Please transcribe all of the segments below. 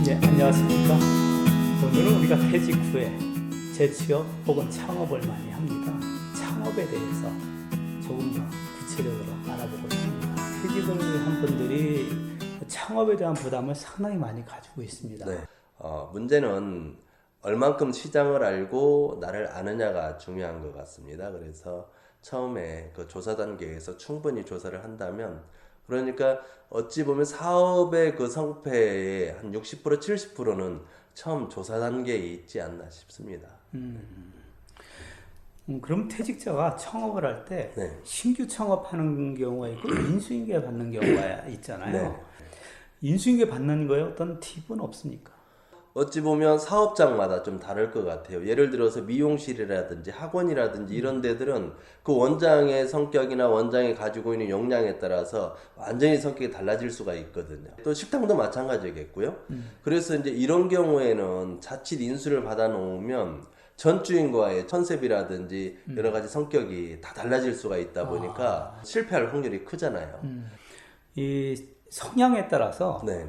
예, 안녕하십니까. 오늘은 우리가 퇴직 후에 재취업 혹은 창업을 많이 합니다. 창업에 대해서 조금 더 구체적으로 알아보고자 합니다. 퇴직을 한 분들이 창업에 대한 부담을 상당히 많이 가지고 있습니다. 네. 문제는 얼만큼 시장을 알고 나를 아느냐가 중요한 것 같습니다. 그래서 처음에 그 조사 단계에서 충분히 조사를 한다면, 그러니까 어찌 보면 사업의 그 성패의 한 60% 70%는 처음 조사 단계에 있지 않나 싶습니다. 그럼 퇴직자가 창업을 할 때 네. 신규 창업하는 경우가 있고 인수인계 받는 경우가 있잖아요. 네. 인수인계 받는 거에 어떤 팁은 없습니까? 어찌 보면 사업장마다 좀 다를 것 같아요. 예를 들어서 미용실이라든지 학원이라든지 이런 데들은 그 원장의 성격이나 원장이 가지고 있는 역량에 따라서 완전히 성격이 달라질 수가 있거든요. 또 식당도 마찬가지겠고요. 그래서 이제 이런 경우에는 자칫 인수를 받아 놓으면 전주인과의 컨셉이라든지 여러 가지 성격이 다 달라질 수가 있다 보니까 실패할 확률이 크잖아요. 이 성향에 따라서 네.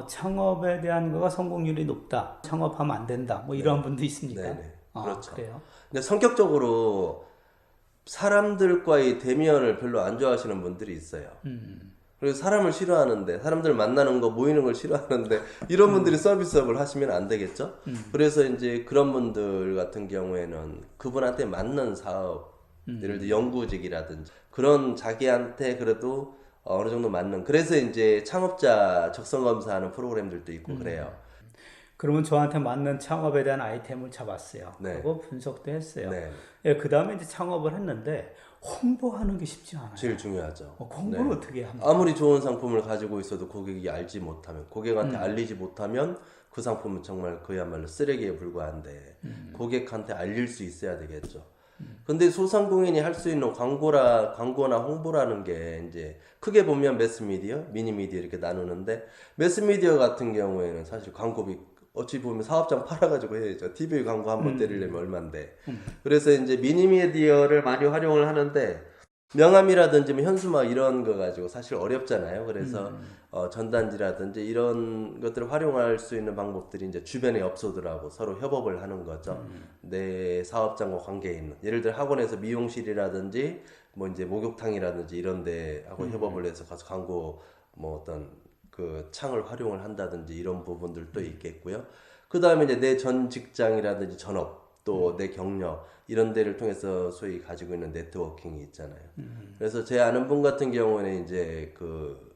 창업에 대한 거가 성공률이 높다. 창업하면 안 된다. 뭐 이런 분도 있습니까? 네네. 그렇죠. 그래요. 근데 성격적으로 사람들과의 대면을 별로 안 좋아하시는 분들이 있어요. 그래서 사람을 싫어하는데, 사람들 만나는 거, 모이는 걸 싫어하는데, 이런 분들이 서비스업을 하시면 안 되겠죠? 그래서 이제 그런 분들 같은 경우에는 그분한테 맞는 사업, 예를 들어 연구직이라든지, 그런 자기한테 그래도 어느 정도 맞는, 그래서 이제 창업자 적성검사하는 프로그램들도 있고 그래요. 그러면 저한테 맞는 창업에 대한 아이템을 잡았어요. 네. 그리고 분석도 했어요. 네. 예, 그 다음에 이제 창업을 했는데 홍보하는 게 쉽지 않아요. 제일 중요하죠. 홍보를 네. 어떻게 합니까? 아무리 좋은 상품을 가지고 있어도 고객이 알지 못하면, 고객한테 알리지 못하면 그 상품은 정말 그야말로 쓰레기에 불과한데 고객한테 알릴 수 있어야 되겠죠. 근데 소상공인이 할 수 있는 광고나 홍보라는 게 이제 크게 보면 매스미디어, 미니미디어 이렇게 나누는데, 매스미디어 같은 경우에는 사실 광고비 어찌 보면 사업장 팔아가지고 해야죠. TV 광고 한번 때리려면 얼만데. 그래서 이제 미니미디어를 많이 활용을 하는데, 명함이라든지 뭐 현수막 이런 거 가지고 사실 어렵잖아요. 그래서 전단지라든지 이런 것들을 활용할 수 있는 방법들이 이제 주변의 업소들하고 서로 협업을 하는 거죠. 내 사업장과 관계에 있는, 예를 들어 학원에서 미용실이라든지 뭐 이제 목욕탕이라든지 이런 데하고 협업을 해서 가서 광고 뭐 어떤 그 창을 활용을 한다든지 이런 부분들도 있겠고요. 그 다음에 이제 내 전 직장이라든지 전업, 또 내 경력 이런 데를 통해서 소위 가지고 있는 네트워킹이 있잖아요. 그래서 제 아는 분 같은 경우에는 이제 그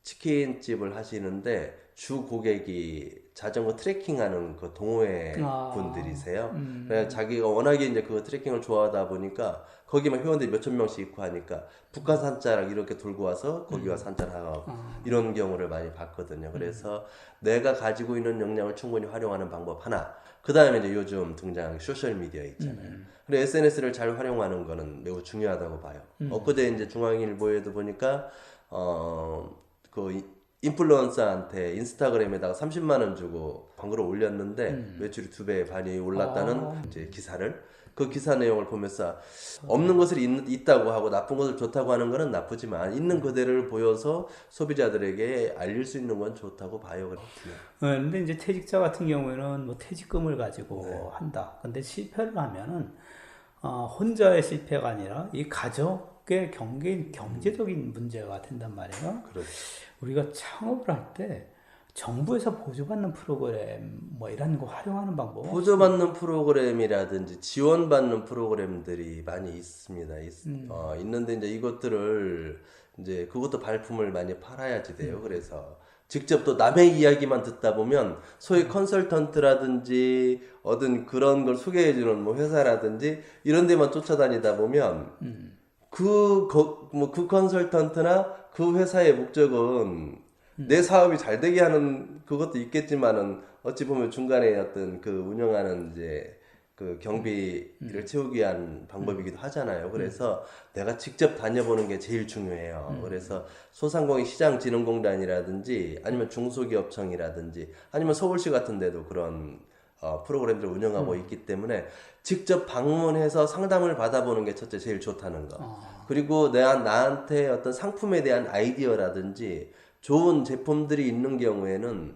치킨집을 하시는데 주 고객이 자전거 트레킹하는 그 동호회 분들이세요. 그래서 자기가 워낙에 이제 그 트레킹을 좋아하다 보니까 거기만 회원들이 몇천 명씩 있고 하니까 북한산자락 이렇게 돌고 와서 거기와 산책하고 이런 경우를 많이 봤거든요. 그래서 내가 가지고 있는 역량을 충분히 활용하는 방법 하나. 그 다음에 이제 요즘 등장 소셜미디어 있잖아요. 그래서 SNS를 잘 활용하는 거는 매우 중요하다고 봐요. 엊그제 이제 중앙일보에도 보니까 그 인플루언서한테 인스타그램에다가 30만 원 주고 광고를 올렸는데 매출이 2배 반이 올랐다는 이제 기사를, 그 기사 내용을 보면서 없는 것을 있다고 하고 나쁜 것을 좋다고 하는 것은 나쁘지만 있는 그대로를 보여서 소비자들에게 알릴 수 있는 건 좋다고 봐요. 근데 이제 퇴직자 같은 경우에는 뭐 퇴직금을 가지고 한다. 근데 실패를 하면은 혼자의 실패가 아니라 이 가족의 경제적인 문제가 된단 말이에요. 그렇죠. 우리가 창업을 할 때 정부에서 보조받는 프로그램 뭐 이런 거 활용하는 방법? 보조받는 프로그램이라든지 지원받는 프로그램들이 많이 있습니다. 있는데 이제 이것들을 이제 그것도 발품을 많이 팔아야지 돼요. 그래서 직접 또 남의 이야기만 듣다 보면 소위 컨설턴트라든지 어떤 그런 걸 소개해주는 뭐 회사라든지 이런 데만 쫓아다니다 보면 그 컨설턴트나 그 회사의 목적은 내 사업이 잘 되게 하는 그것도 있겠지만은 어찌 보면 중간에 어떤 그 운영하는 이제 그 경비를 채우기 위한 방법이기도 하잖아요. 그래서 내가 직접 다녀보는 게 제일 중요해요. 그래서 소상공인 시장진흥공단이라든지 아니면 중소기업청이라든지 아니면 서울시 같은 데도 그런 프로그램들을 운영하고 있기 때문에 직접 방문해서 상담을 받아보는 게 첫째 제일 좋다는 거. 그리고 나한테 어떤 상품에 대한 아이디어라든지 좋은 제품들이 있는 경우에는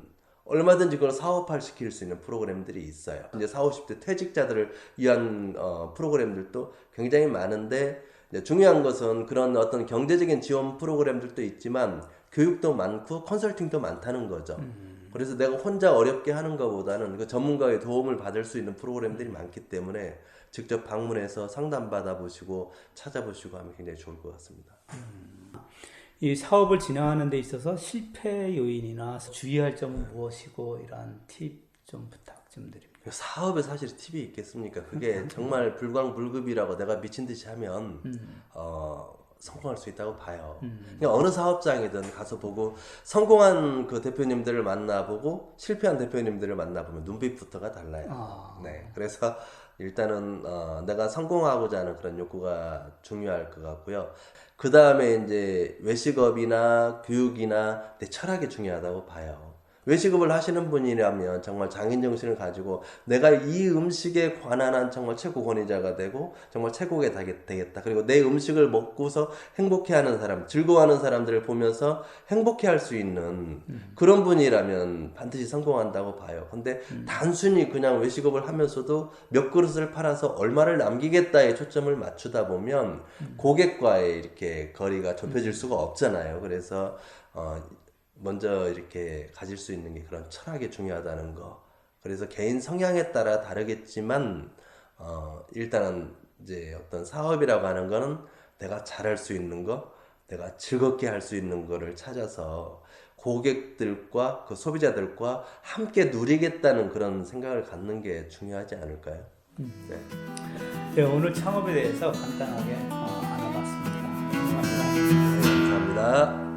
얼마든지 그걸 사업화 시킬 수 있는 프로그램들이 있어요. 이제 40, 50대 퇴직자들을 위한 프로그램들도 굉장히 많은데 이제 중요한 것은 그런 어떤 경제적인 지원 프로그램들도 있지만 교육도 많고 컨설팅도 많다는 거죠. 그래서 내가 혼자 어렵게 하는 것보다는 그 전문가의 도움을 받을 수 있는 프로그램들이 많기 때문에 직접 방문해서 상담 받아보시고 찾아보시고 하면 굉장히 좋을 것 같습니다. 이 사업을 진행하는 데 있어서 실패 요인이나 주의할 점은 무엇이고 이러한 팁 좀 부탁 좀 드립니다. 사업에 사실 팁이 있겠습니까? 그게 정말 불광불급이라고 내가 미친 듯이 하면 성공할 수 있다고 봐요. 그냥 어느 사업장이든 가서 보고 성공한 그 대표님들을 만나보고 실패한 대표님들을 만나보면 눈빛부터가 달라요. 네, 그래서 일단은 내가 성공하고자 하는 그런 욕구가 중요할 것 같고요. 그 다음에 이제 외식업이나 교육이나 내 철학이 중요하다고 봐요. 외식업을 하시는 분이라면 정말 장인정신을 가지고 내가 이 음식에 관한 한 정말 최고 권위자가 되고 정말 최고가 되겠다. 그리고 내 음식을 먹고서 행복해하는 사람, 즐거워하는 사람들을 보면서 행복해할 수 있는 그런 분이라면 반드시 성공한다고 봐요. 근데 단순히 그냥 외식업을 하면서도 몇 그릇을 팔아서 얼마를 남기겠다에 초점을 맞추다 보면 고객과의 이렇게 거리가 좁혀질 수가 없잖아요. 그래서 먼저 이렇게 가질 수 있는 게 그런 철학이 중요하다는 거. 그래서 개인 성향에 따라 다르겠지만 일단은 이제 어떤 사업이라고 하는 거는 내가 잘할 수 있는 거, 내가 즐겁게 할 수 있는 거를 찾아서 고객들과 그 소비자들과 함께 누리겠다는 그런 생각을 갖는 게 중요하지 않을까요? 네. 네, 오늘 창업에 대해서 간단하게 알아봤습니다. 감사합니다. 네, 감사합니다.